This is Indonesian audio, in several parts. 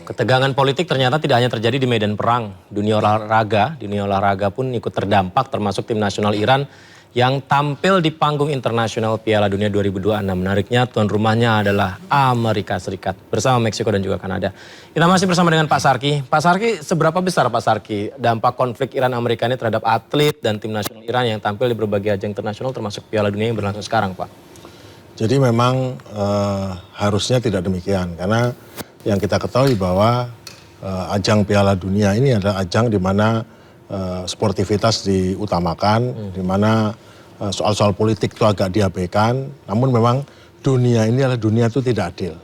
Ketegangan politik ternyata tidak hanya terjadi di medan perang. Dunia olahraga pun ikut terdampak, termasuk tim nasional Iran yang tampil di panggung internasional Piala Dunia 2026. Menariknya tuan rumahnya adalah Amerika Serikat bersama Meksiko dan juga Kanada. Kita masih bersama dengan Pak Sarki. Pak Sarki, seberapa besar Pak Sarki dampak konflik Iran-Amerika ini terhadap atlet dan tim nasional Iran yang tampil di berbagai ajang internasional termasuk Piala Dunia yang berlangsung sekarang, Pak? Jadi memang harusnya tidak demikian, karena yang kita ketahui bahwa ajang Piala Dunia ini adalah ajang di mana sportivitas diutamakan, di mana soal-soal politik itu agak diabaikan. Namun memang dunia ini adalah dunia itu tidak adil.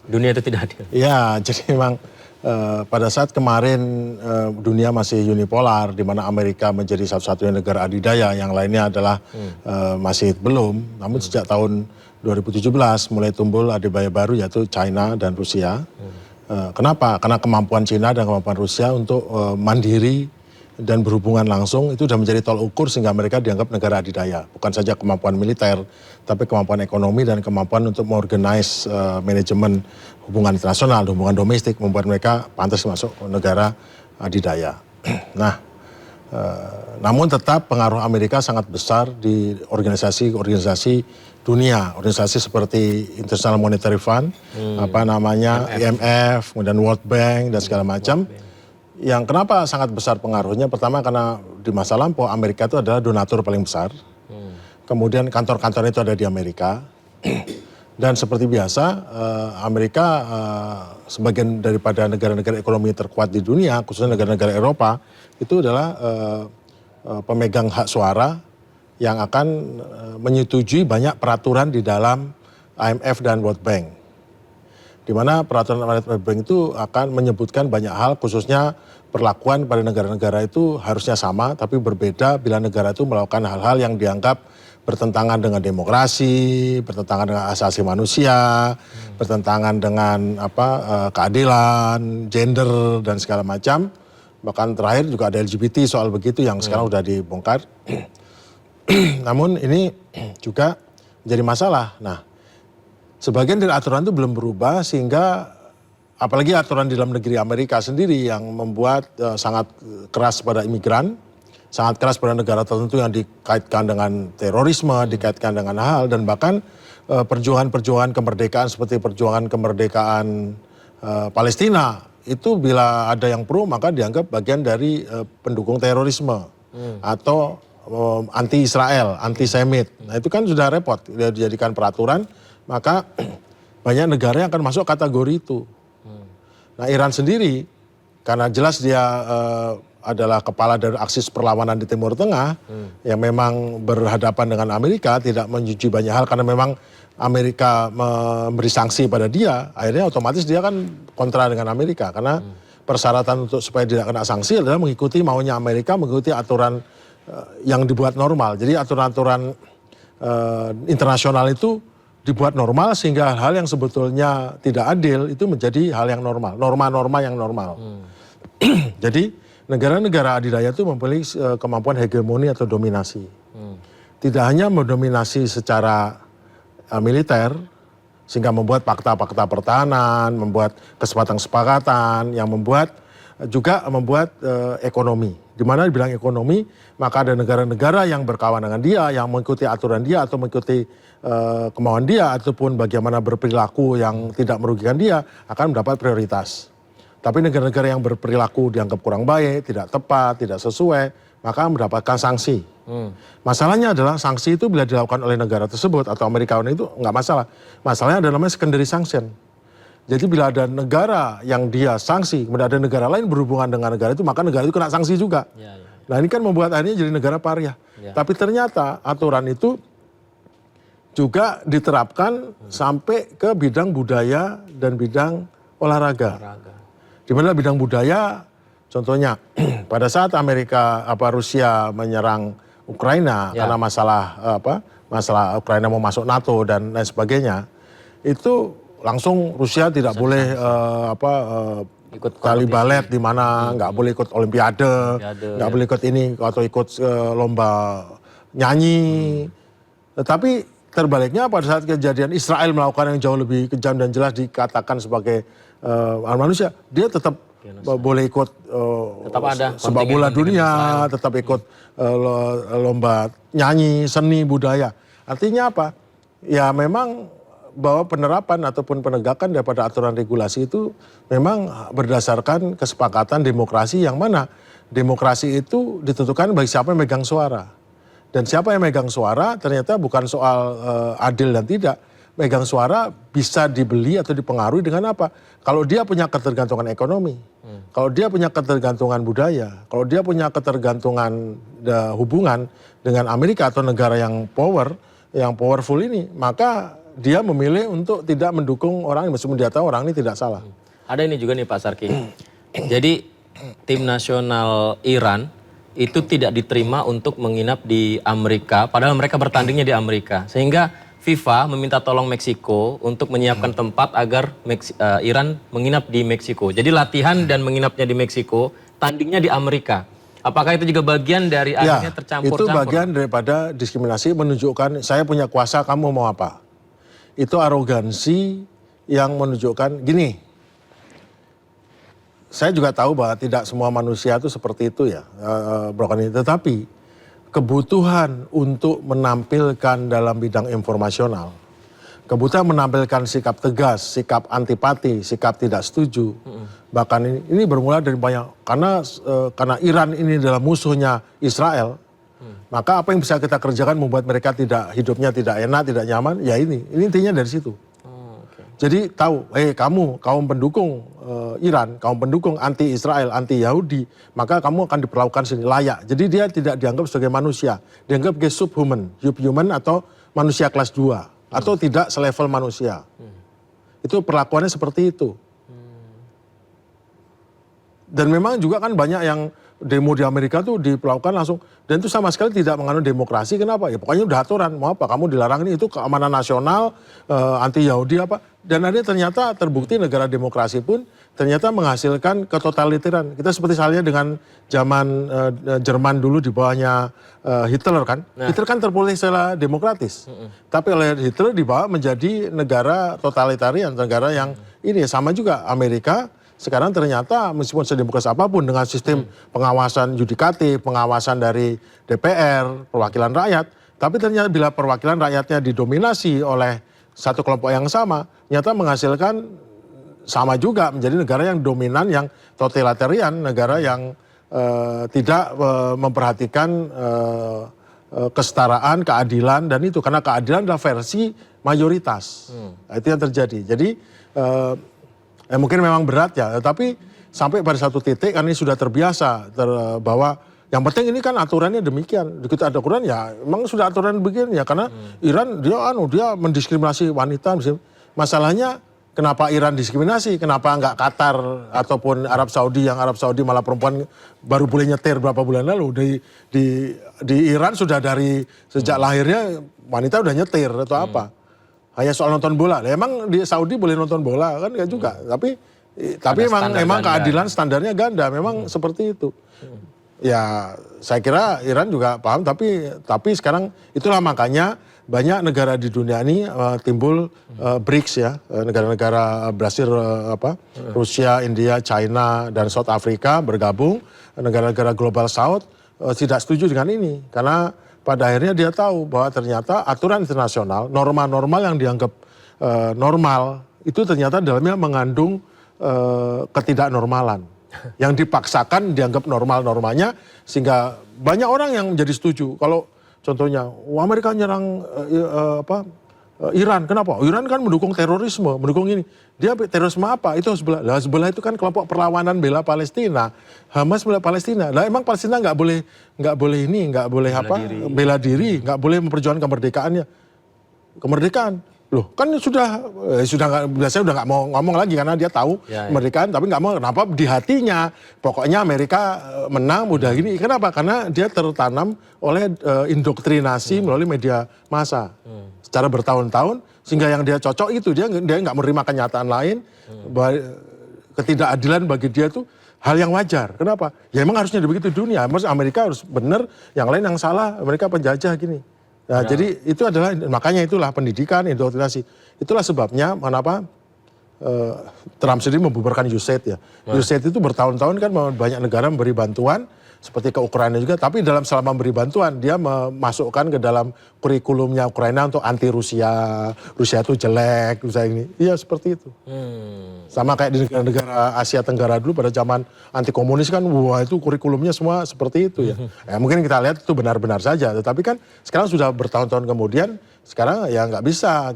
Dunia itu tidak adil? Ya, jadi memang pada saat kemarin dunia masih unipolar, di mana Amerika menjadi satu-satunya negara adidaya, yang lainnya adalah masih belum. Namun sejak tahun 2017 mulai tumbuh adidaya baru, yaitu China dan Rusia. Kenapa? Karena kemampuan China dan kemampuan Rusia untuk mandiri dan berhubungan langsung itu sudah menjadi tol ukur sehingga mereka dianggap negara adidaya. Bukan saja kemampuan militer, tapi kemampuan ekonomi dan kemampuan untuk mengorganize manajemen hubungan internasional, hubungan domestik, membuat mereka pantas masuk negara adidaya. Nah, namun tetap pengaruh Amerika sangat besar di organisasi-organisasi dunia, organisasi seperti International Monetary Fund, IMF, kemudian World Bank dan segala macam. Yang kenapa sangat besar pengaruhnya? Pertama karena di masa lampau Amerika itu adalah donatur paling besar. Kemudian kantor-kantor itu ada di Amerika. Dan seperti biasa Amerika sebagian daripada negara-negara ekonomi terkuat di dunia, khususnya negara-negara Eropa, itu adalah pemegang hak suara yang akan menyetujui banyak peraturan di dalam IMF dan World Bank. Di mana peraturan World Bank itu akan menyebutkan banyak hal, khususnya perlakuan pada negara-negara itu harusnya sama, tapi berbeda bila negara itu melakukan hal-hal yang dianggap bertentangan dengan demokrasi, bertentangan dengan asasi manusia, bertentangan dengan keadilan, gender dan segala macam. Bahkan terakhir juga ada LGBT soal begitu yang sekarang sudah dibongkar. Namun ini juga menjadi masalah. Nah, sebagian dari aturan itu belum berubah sehingga apalagi aturan di dalam negeri Amerika sendiri yang membuat sangat keras pada imigran, sangat keras pada negara tertentu yang dikaitkan dengan terorisme, dikaitkan dengan hal, dan bahkan perjuangan-perjuangan kemerdekaan seperti perjuangan kemerdekaan Palestina itu bila ada yang pro maka dianggap bagian dari pendukung terorisme atau anti-Israel, anti-Semit. Nah itu kan sudah repot, sudah dijadikan peraturan, maka banyak negara yang akan masuk kategori itu. Nah Iran sendiri, karena jelas dia adalah kepala dari aksis perlawanan di Timur Tengah, yang memang berhadapan dengan Amerika, tidak menyetujui banyak hal, karena memang Amerika memberi sanksi pada dia, akhirnya otomatis dia kan kontra dengan Amerika, karena persyaratan untuk supaya tidak kena sanksi adalah mengikuti maunya Amerika, mengikuti aturan yang dibuat normal. Jadi aturan-aturan internasional itu dibuat normal sehingga hal yang sebetulnya tidak adil itu menjadi hal yang normal, norma-norma yang normal. Jadi negara-negara adidaya itu memiliki kemampuan hegemoni atau dominasi. Tidak hanya mendominasi secara militer sehingga membuat fakta-fakta pertahanan, membuat kesepakatan-kesepakatan yang membuat ekonomi. Di mana dibilang ekonomi, maka ada negara-negara yang berkawan dengan dia, yang mengikuti aturan dia atau mengikuti kemauan dia, ataupun bagaimana berperilaku yang tidak merugikan dia, akan mendapat prioritas. Tapi negara-negara yang berperilaku dianggap kurang baik, tidak tepat, tidak sesuai, maka mendapatkan sanksi. Masalahnya adalah sanksi itu bila dilakukan oleh negara tersebut atau Amerika itu nggak masalah. Masalahnya adalah namanya secondary sanction. Jadi bila ada negara yang dia sanksi, kemudian ada negara lain berhubungan dengan negara itu, maka negara itu kena sanksi juga. Nah ini kan membuat akhirnya jadi negara pariah. Tapi ternyata aturan itu juga diterapkan sampai ke bidang budaya dan bidang olahraga. Di mana bidang budaya, contohnya pada saat Rusia menyerang Ukraina karena masalah Ukraina mau masuk NATO dan lain sebagainya, itu langsung Rusia tidak boleh ikut tali balet di mana, nggak boleh ikut olimpiade, nggak boleh ikut ini atau ikut lomba nyanyi. Tetapi terbaliknya pada saat kejadian Israel melakukan yang jauh lebih kejam dan jelas dikatakan sebagai manusia, dia tetap boleh ikut Tetap ada sepak bola dunia, tetap ikut lomba nyanyi, seni, budaya. Artinya apa? Ya memang bahwa penerapan ataupun penegakan daripada aturan regulasi itu memang berdasarkan kesepakatan demokrasi, yang mana demokrasi itu ditentukan bagi siapa yang megang suara. Dan siapa yang megang suara ternyata bukan soal adil dan tidak. Megang suara bisa dibeli atau dipengaruhi dengan apa? Kalau dia punya ketergantungan ekonomi, kalau dia punya ketergantungan budaya, kalau dia punya ketergantungan hubungan dengan Amerika atau negara yang powerful ini, maka dia memilih untuk tidak mendukung orang ini, meskipun dia tahu orang ini tidak salah. Ada ini juga nih Pak Sarki. Jadi tim nasional Iran itu tidak diterima untuk menginap di Amerika, padahal mereka bertandingnya di Amerika. Sehingga FIFA meminta tolong Meksiko untuk menyiapkan tempat agar Iran menginap di Meksiko. Jadi latihan dan menginapnya di Meksiko, tandingnya di Amerika. Apakah itu juga bagian dari akhirnya tercampur-campur? Itu bagian daripada diskriminasi, menunjukkan saya punya kuasa, kamu mau apa. Itu arogansi yang menunjukkan gini. Saya juga tahu bahwa tidak semua manusia itu seperti itu ya, Bro Kani. Tetapi kebutuhan untuk menampilkan dalam bidang informasional, kebutuhan menampilkan sikap tegas, sikap antipati, sikap tidak setuju. Bahkan ini bermula dari banyak, karena Iran ini adalah musuhnya Israel. Maka apa yang bisa kita kerjakan membuat mereka hidupnya tidak enak, tidak nyaman, ya ini intinya dari situ. Jadi tahu, kaum pendukung Iran, kaum pendukung anti Israel, anti Yahudi, maka kamu akan diperlakukan sini layak. Jadi dia tidak dianggap sebagai manusia, dianggap sebagai subhuman atau manusia kelas 2, atau tidak selevel manusia. Itu perlakuannya seperti itu. Dan memang juga kan banyak yang demo di Amerika tuh diperlakukan langsung, dan itu sama sekali tidak menganut demokrasi. Kenapa? Ya pokoknya udah aturan, mau apa, kamu dilarang ini, itu keamanan nasional, anti Yahudi apa. Dan akhirnya ternyata terbukti negara demokrasi pun ternyata menghasilkan ketotalitheran. Kita seperti halnya dengan zaman Jerman dulu di bawahnya Hitler kan. Hitler kan terpilih secara demokratis. Tapi oleh Hitler dibawa menjadi negara totalitarian, negara yang ini sama juga Amerika. Sekarang ternyata meskipun sedemokratis apapun dengan sistem pengawasan yudikatif, pengawasan dari DPR, perwakilan rakyat, tapi ternyata bila perwakilan rakyatnya didominasi oleh satu kelompok yang sama, ternyata menghasilkan sama juga menjadi negara yang dominan, yang totalitarian, negara yang tidak memperhatikan kesetaraan, keadilan, dan itu karena keadilan adalah versi mayoritas. Itu yang terjadi. Jadi mungkin memang berat ya, tapi sampai pada satu titik kan ini sudah terbiasa bahwa yang penting ini kan aturannya demikian. Kita ada aturan ya, memang sudah aturan begini ya, karena Iran dia mendiskriminasi wanita. Masalahnya kenapa Iran diskriminasi? Kenapa enggak Qatar ataupun Arab Saudi, yang Arab Saudi malah perempuan baru boleh nyetir berapa bulan lalu. Di Iran sudah dari sejak lahirnya wanita udah nyetir atau apa. Hanya soal nonton bola. Emang di Saudi boleh nonton bola kan enggak juga. Tapi memang keadilan standarnya ganda, memang seperti itu. Ya saya kira Iran juga paham, tapi sekarang itulah makanya banyak negara di dunia ini timbul BRICS ya, negara-negara Brasil, Rusia, India, China, dan South Africa bergabung, negara-negara Global South tidak setuju dengan ini, karena pada akhirnya dia tahu bahwa ternyata aturan internasional, norma-norma yang dianggap normal, itu ternyata dalamnya mengandung ketidaknormalan. Yang dipaksakan dianggap normal-normanya, sehingga banyak orang yang menjadi setuju. Kalau contohnya, Amerika nyerang Iran, kenapa? Iran kan mendukung terorisme, mendukung ini. Dia terorisme apa? Itu Hezbollah. Hezbollah itu kan kelompok perlawanan bela Palestina. Hamas bela Palestina. Lah emang Palestina nggak boleh ini, nggak boleh bela diri, nggak boleh memperjuangkan kemerdekaan. Loh, kan sudah biasanya udah nggak mau ngomong lagi karena dia tahu kemerdekaan, tapi nggak mau. Kenapa? Di hatinya pokoknya Amerika menang udah gini. Kenapa? Karena dia tertanam oleh indoktrinasi melalui media massa secara bertahun-tahun, sehingga yang dia cocok itu dia nggak menerima kenyataan lain. Ketidakadilan bagi dia itu hal yang wajar. Kenapa? Ya emang harusnya begitu dunia. Maksudnya Amerika harus benar, yang lain yang salah. Amerika penjajah gini. Nah, jadi itu adalah, makanya itulah pendidikan, indoktrinasi. Itulah sebabnya kenapa Trump sendiri membubarkan USAID ya. USAID itu bertahun-tahun kan banyak negara memberi bantuan seperti ke Ukraina juga, tapi selama memberi bantuan dia memasukkan ke dalam kurikulumnya Ukraina untuk anti Rusia, Rusia itu jelek, Rusia ini, iya seperti itu. Sama kayak di negara-negara Asia Tenggara dulu pada zaman anti komunis kan, wah itu kurikulumnya semua seperti itu ya. Mungkin kita lihat itu benar-benar saja, tetapi kan sekarang sudah bertahun-tahun kemudian, sekarang ya nggak bisa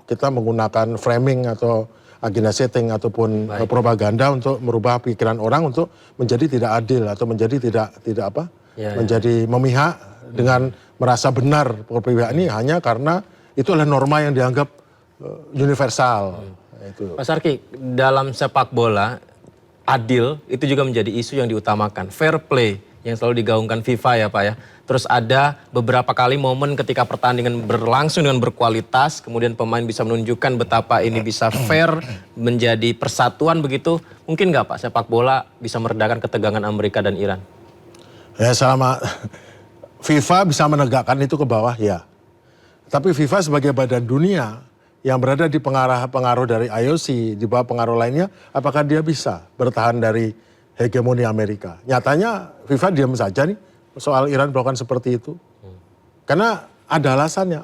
kita menggunakan framing atau agenda setting ataupun propaganda untuk merubah pikiran orang untuk menjadi tidak adil atau menjadi tidak apa? Menjadi memihak dengan merasa benar pihak ini hanya karena itu adalah norma yang dianggap universal. Itu. Pak Sarki, dalam sepak bola adil itu juga menjadi isu yang diutamakan. Fair play yang selalu digaungkan FIFA ya Pak ya. Terus ada beberapa kali momen ketika pertandingan berlangsung dengan berkualitas, kemudian pemain bisa menunjukkan betapa ini bisa fair, menjadi persatuan begitu. Mungkin nggak Pak sepak bola bisa meredakan ketegangan Amerika dan Iran? Ya selama FIFA bisa menegakkan itu ke bawah ya. Tapi FIFA sebagai badan dunia yang berada di pengaruh dari IOC, di bawah pengaruh lainnya, apakah dia bisa bertahan dari hegemoni Amerika? Nyatanya FIFA diam saja nih soal Iran melakukan seperti itu. Karena ada alasannya,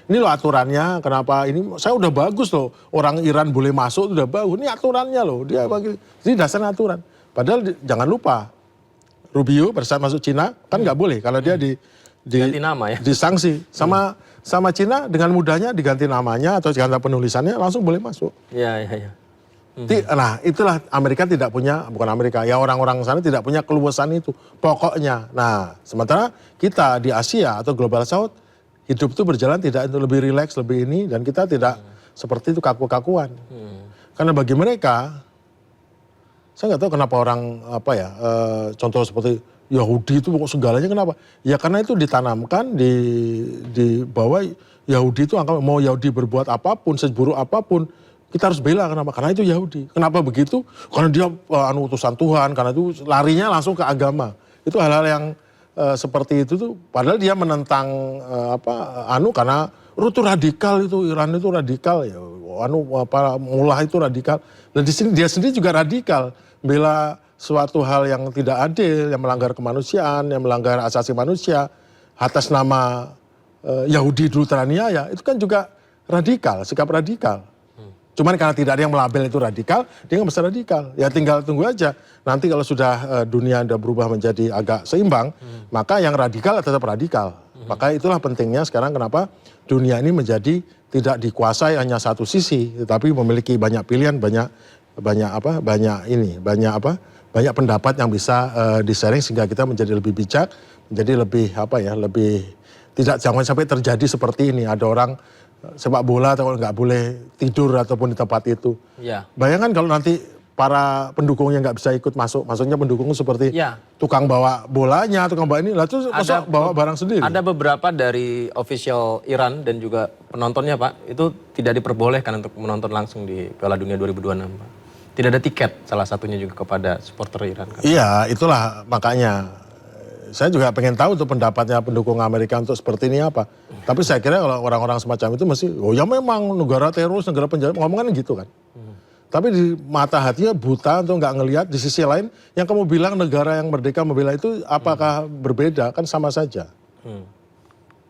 ini loh aturannya, kenapa ini, saya udah bagus loh, orang Iran boleh masuk udah bagus, ini aturannya loh, dia bagi, ini dasar aturan. Padahal jangan lupa, Rubio pada saat masuk Cina, kan nggak boleh, kalau dia ganti nama ya? Disanksi, sama Cina dengan mudahnya diganti namanya atau diganti penulisannya, langsung boleh masuk. Iya. Nah itulah Amerika tidak punya, bukan Amerika, ya orang-orang sana tidak punya keluasan itu, pokoknya. Nah sementara kita di Asia atau Global South, hidup itu berjalan tidak itu lebih rileks, lebih ini, dan kita tidak seperti itu kaku-kakuan. Karena bagi mereka, saya nggak tahu kenapa orang, contoh seperti Yahudi itu pokok segalanya kenapa? Ya karena itu ditanamkan di bawah Yahudi itu, mau Yahudi berbuat apapun, seburuk apapun, kita harus bela. Kenapa? Karena itu Yahudi. Kenapa begitu? Karena dia utusan Tuhan, karena itu larinya langsung ke agama. Itu hal-hal yang seperti itu tuh, padahal dia menentang karena itu radikal, itu Iran itu radikal ya. Mullah itu radikal. Dan di sini dia sendiri juga radikal, bela suatu hal yang tidak adil, yang melanggar kemanusiaan, yang melanggar asasi manusia atas nama Yahudi dulu teraniaya, itu kan juga radikal, sikap radikal. Cuman karena tidak ada yang melabel itu radikal, dia nggak bisa radikal. Ya tinggal tunggu aja. Nanti kalau sudah dunia udah berubah menjadi agak seimbang, maka yang radikal tetap radikal. Maka itulah pentingnya sekarang kenapa dunia ini menjadi tidak dikuasai hanya satu sisi, tetapi memiliki banyak pilihan, banyak pendapat yang bisa di-sharing sehingga kita menjadi lebih bijak, menjadi lebih jangan sampai terjadi seperti ini. Ada orang sepak bola atau nggak boleh tidur ataupun di tempat itu. Ya. Bayangkan kalau nanti para pendukungnya nggak bisa ikut masuk, maksudnya pendukung seperti tukang bawa bolanya, tukang bawa ini, lah terus bawa barang sendiri. Ada beberapa dari official Iran dan juga penontonnya Pak, itu tidak diperbolehkan untuk menonton langsung di Piala Dunia 2026 Pak. Tidak ada tiket salah satunya juga kepada supporter Iran. Kan? Iya, itulah makanya. Saya juga pengen tahu tuh pendapatnya pendukung Amerika untuk seperti ini apa. Tapi saya kira kalau orang-orang semacam itu mesti, ya memang negara teroris, negara penjara, ngomongan gitu kan. Tapi di mata hatinya buta untuk nggak ngelihat. Di sisi lain, yang kamu bilang negara yang merdeka membela itu apakah berbeda? Kan sama saja.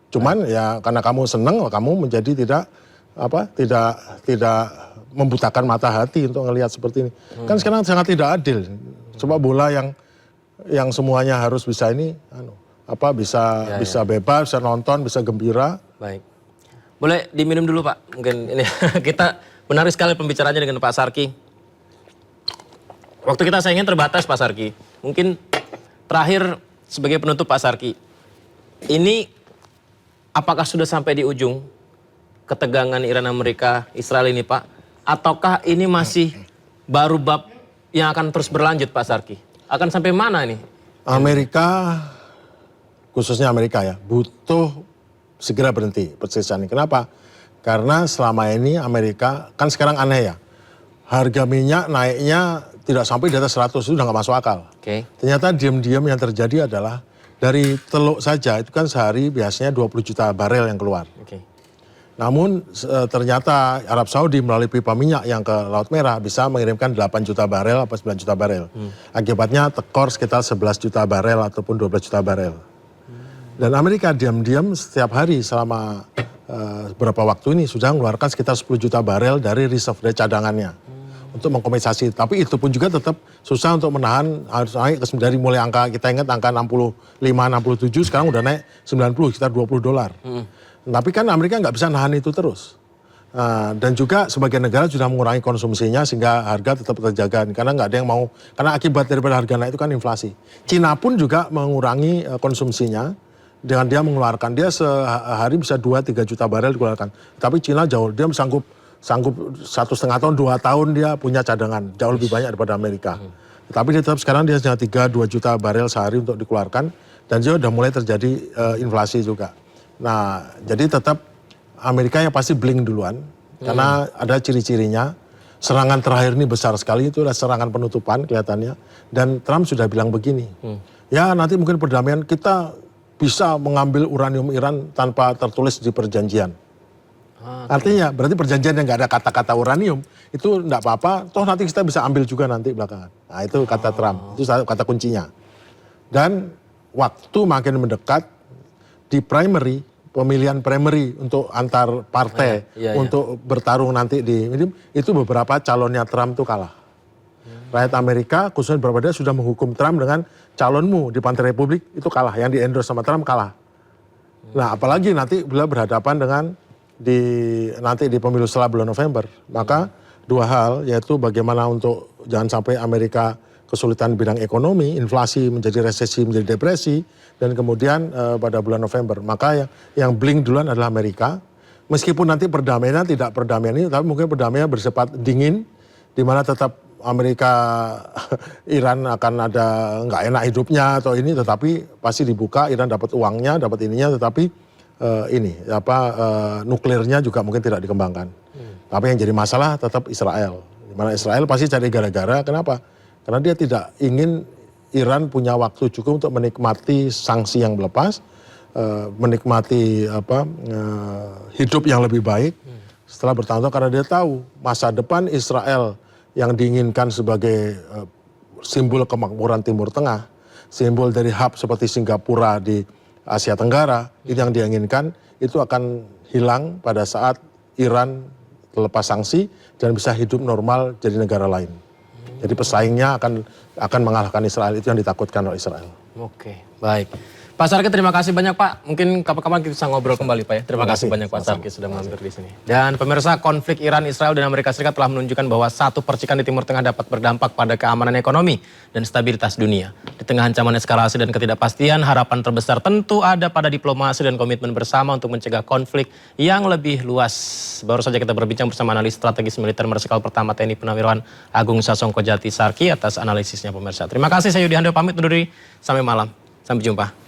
Cuman ya karena kamu seneng, kamu menjadi tidak membutakan mata hati untuk ngelihat seperti ini. Kan sekarang sangat tidak adil. Sepak bola yang semuanya harus bisa ini, bisa bebas, bisa nonton, bisa gembira. Baik, boleh diminum dulu Pak. Mungkin ini kita menarik sekali pembicaraannya dengan Pak Sarki. Waktu kita sayangnya terbatas Pak Sarki. Mungkin terakhir sebagai penutup Pak Sarki, ini apakah sudah sampai di ujung ketegangan Iran Amerika Israel ini Pak? Ataukah ini masih baru bab yang akan terus berlanjut Pak Sarki? Akan sampai mana ini? Amerika, khususnya Amerika ya, butuh segera berhenti perselisihan ini. Kenapa? Karena selama ini Amerika, kan sekarang aneh ya, harga minyak naiknya tidak sampai di atas 100, itu udah gak masuk akal. Ternyata diam-diam yang terjadi adalah dari teluk saja, itu kan sehari biasanya 20 juta barel yang keluar. Namun ternyata Arab Saudi melalui pipa minyak yang ke Laut Merah bisa mengirimkan 8 juta barel atau 9 juta barel. Akibatnya tekor sekitar 11 juta barel ataupun 12 juta barel. Dan Amerika diam-diam setiap hari selama beberapa waktu ini sudah mengeluarkan sekitar 10 juta barel dari reserve, dari cadangannya. Untuk mengkompensasi, tapi itu pun juga tetap susah untuk menahan, harus naik dari mulai angka, kita ingat angka 65, 67, sekarang udah naik 90, sekitar $20. Tapi kan Amerika nggak bisa nahan itu terus. Dan juga sebagian negara sudah mengurangi konsumsinya sehingga harga tetap terjaga. Karena nggak ada yang mau, karena akibat daripada harga naik itu kan inflasi. Cina pun juga mengurangi konsumsinya dengan dia mengeluarkan, dia sehari bisa 2-3 juta barel dikeluarkan. Tapi Cina jauh, dia sanggup 1,5 tahun, 2 tahun dia punya cadangan, jauh lebih banyak daripada Amerika. Tapi dia tetap sekarang dia hanya 3-2 juta barel sehari untuk dikeluarkan, dan dia sudah mulai terjadi inflasi juga. Nah, jadi tetap Amerika yang pasti blink duluan, karena ada ciri-cirinya. Serangan terakhir ini besar sekali, itu adalah serangan penutupan kelihatannya. Dan Trump sudah bilang begini, ya nanti mungkin perdamaian kita bisa mengambil uranium Iran tanpa tertulis di perjanjian. Artinya berarti perjanjian yang nggak ada kata-kata uranium itu nggak apa-apa, toh nanti kita bisa ambil juga nanti belakangan. Nah itu kata Trump, itu kata kuncinya. Dan waktu makin mendekat di primary, pemilihan primary untuk antar partai untuk bertarung nanti di itu beberapa calonnya Trump tuh kalah. Rakyat Amerika khususnya beberapa dia sudah menghukum Trump dengan calonmu di Partai Republik itu kalah, yang di endorse sama Trump kalah. Nah apalagi nanti bila berhadapan dengan nanti di pemilu setelah bulan November, maka dua hal, yaitu bagaimana untuk jangan sampai Amerika kesulitan bidang ekonomi, inflasi menjadi resesi, menjadi depresi, dan kemudian pada bulan November, maka yang blink duluan adalah Amerika. Meskipun nanti perdamaiannya tidak perdamaian ini, tapi mungkin perdamaian bersifat dingin, di mana tetap Amerika, Iran akan ada nggak enak hidupnya atau ini, tetapi pasti dibuka, Iran dapat uangnya, dapat ininya, tetapi nuklirnya juga mungkin tidak dikembangkan. Tapi yang jadi masalah tetap Israel. Dimana Israel pasti cari gara-gara, kenapa? Karena dia tidak ingin Iran punya waktu cukup untuk menikmati sanksi yang melepas, menikmati hidup yang lebih baik setelah bertahun-tahun, karena dia tahu masa depan Israel yang diinginkan sebagai simbol kemakmuran Timur Tengah, simbol dari hub seperti Singapura di Asia Tenggara, itu yang dia inginkan, itu akan hilang pada saat Iran terlepas sanksi dan bisa hidup normal jadi negara lain. Jadi pesaingnya akan mengalahkan Israel, itu yang ditakutkan oleh Israel. Oke, baik. Pak Sarki, terima kasih banyak Pak. Mungkin kapan-kapan kita bisa ngobrol kembali Pak ya. Terima kasih banyak Pak Sarki sudah mampir di sini. Dan pemirsa, konflik Iran, Israel, dan Amerika Serikat telah menunjukkan bahwa satu percikan di Timur Tengah dapat berdampak pada keamanan ekonomi dan stabilitas dunia. Di tengah ancaman eskalasi dan ketidakpastian, harapan terbesar tentu ada pada diplomasi dan komitmen bersama untuk mencegah konflik yang lebih luas. Baru saja kita berbincang bersama analis strategis militer Marsikal Pertama TNI Purnawirawan Agung Sasongko Jati Sarki atas analisisnya pemirsa. Terima kasih, saya Yudi Handel pamit undur diri. Sampai malam. Sampai jumpa.